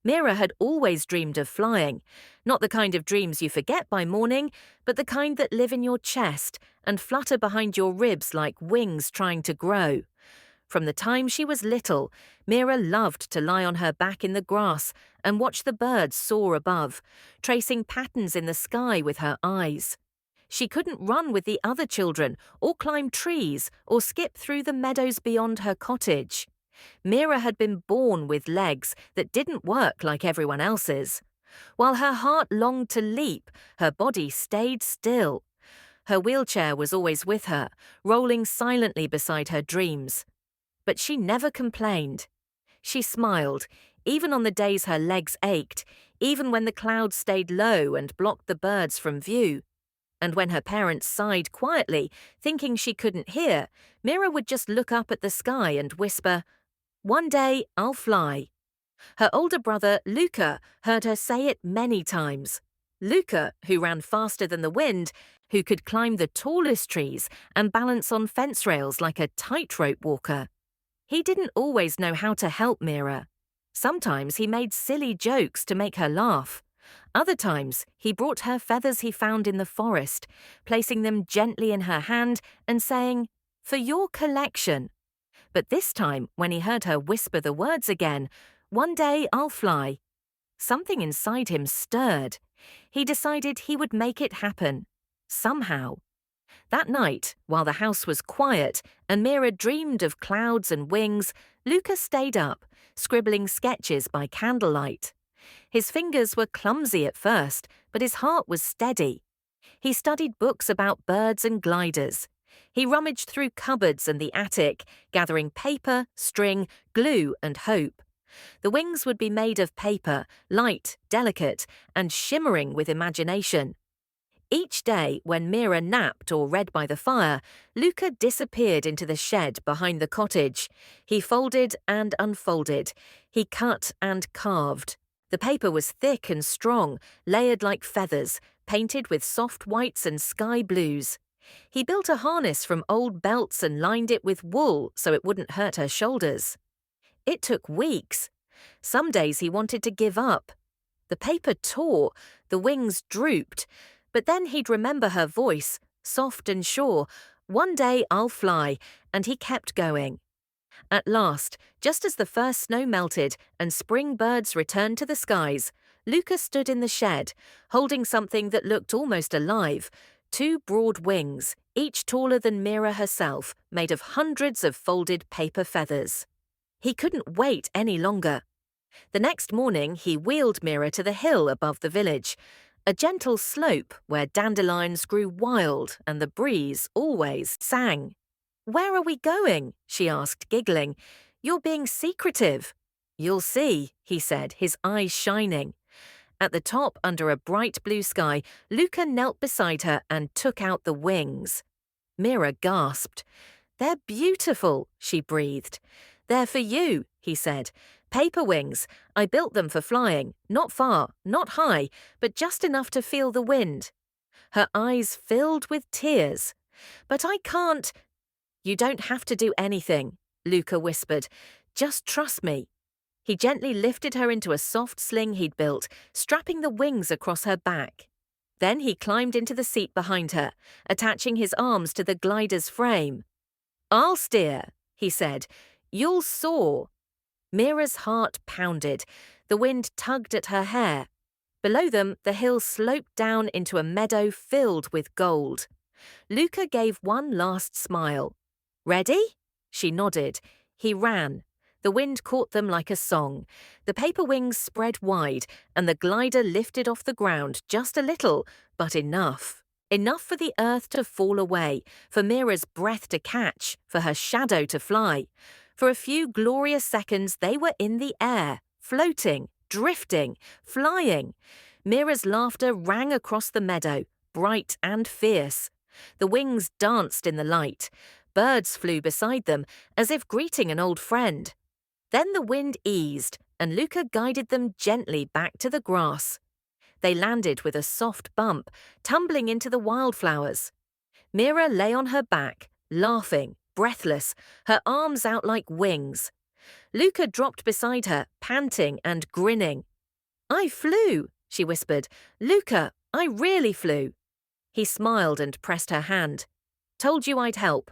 Mira had always dreamed of flying, not the kind of dreams you forget by morning, but the kind that live in your chest and flutter behind your ribs like wings trying to grow. From the time she was little, Mira loved to lie on her back in the grass and watch the birds soar above, tracing patterns in the sky with her eyes. She couldn't run with the other children, or climb trees, or skip through the meadows beyond her cottage. Mira had been born with legs that didn't work like everyone else's. While her heart longed to leap, her body stayed still. Her wheelchair was always with her, rolling silently beside her dreams. But she never complained. She smiled, even on the days her legs ached, even when the clouds stayed low and blocked the birds from view. And when her parents sighed quietly, thinking she couldn't hear, Mira would just look up at the sky and whisper, "One day I'll fly." Her older brother, Luca, heard her say it many times. Luca, who ran faster than the wind, who could climb the tallest trees and balance on fence rails like a tightrope walker. He didn't always know how to help Mira. Sometimes he made silly jokes to make her laugh. Other times, he brought her feathers he found in the forest, placing them gently in her hand and saying, "For your collection." But this time, when he heard her whisper the words again, "One day I'll fly," something inside him stirred. He decided he would make it happen. Somehow. That night, while the house was quiet and Mira dreamed of clouds and wings, Luca stayed up, scribbling sketches by candlelight. His fingers were clumsy at first, but his heart was steady. He studied books about birds and gliders. He rummaged through cupboards and the attic, gathering paper, string, glue, and hope. The wings would be made of paper, light, delicate, and shimmering with imagination. Each day, when Mira napped or read by the fire, Luca disappeared into the shed behind the cottage. He folded and unfolded. He cut and carved. The paper was thick and strong, layered like feathers, painted with soft whites and sky blues. He built a harness from old belts and lined it with wool so it wouldn't hurt her shoulders. It took weeks. Some days he wanted to give up. The paper tore, the wings drooped, but then he'd remember her voice, soft and sure, "One day I'll fly," and he kept going. At last, just as the first snow melted and spring birds returned to the skies, Luca stood in the shed, holding something that looked almost alive, two broad wings, each taller than Mira herself, made of hundreds of folded paper feathers. He couldn't wait any longer. The next morning, he wheeled Mira to the hill above the village, a gentle slope where dandelions grew wild and the breeze always sang. "Where are we going?" she asked, giggling. "You're being secretive." "You'll see," he said, his eyes shining. At the top, under a bright blue sky, Luca knelt beside her and took out the wings. Mira gasped. "They're beautiful," she breathed. "They're for you," he said. "Paper wings. I built them for flying, not far, not high, but just enough to feel the wind." Her eyes filled with tears. "But I can't—" "You don't have to do anything," Luca whispered. "Just trust me." He gently lifted her into a soft sling he'd built, strapping the wings across her back. Then he climbed into the seat behind her, attaching his arms to the glider's frame. "I'll steer," he said. "You'll soar." Mira's heart pounded. The wind tugged at her hair. Below them, the hill sloped down into a meadow filled with gold. Luca gave one last smile. "Ready?" She nodded. He ran. The wind caught them like a song. The paper wings spread wide, and the glider lifted off the ground just a little, but enough. Enough for the earth to fall away, for Mira's breath to catch, for her shadow to fly. For a few glorious seconds they were in the air, floating, drifting, flying. Mira's laughter rang across the meadow, bright and fierce. The wings danced in the light. Birds flew beside them, as if greeting an old friend. Then the wind eased, and Luca guided them gently back to the grass. They landed with a soft bump, tumbling into the wildflowers. Mira lay on her back, laughing, breathless, her arms out like wings. Luca dropped beside her, panting and grinning. I flew, she whispered. Luca, I really flew. He smiled and pressed her hand. Told you I'd help.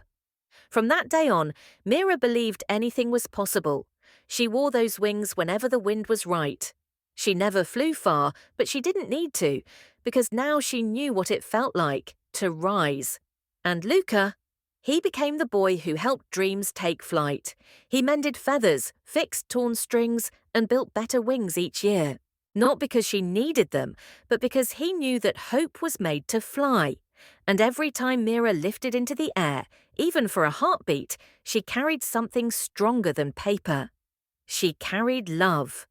From that day on, Mira believed anything was possible. She wore those wings whenever the wind was right. She never flew far, but she didn't need to, because now she knew what it felt like to rise. And Luca, he became the boy who helped dreams take flight. He mended feathers, fixed torn strings, and built better wings each year. Not because she needed them, but because he knew that hope was made to fly. And every time Mira lifted into the air, even for a heartbeat, she carried something stronger than paper. She carried love.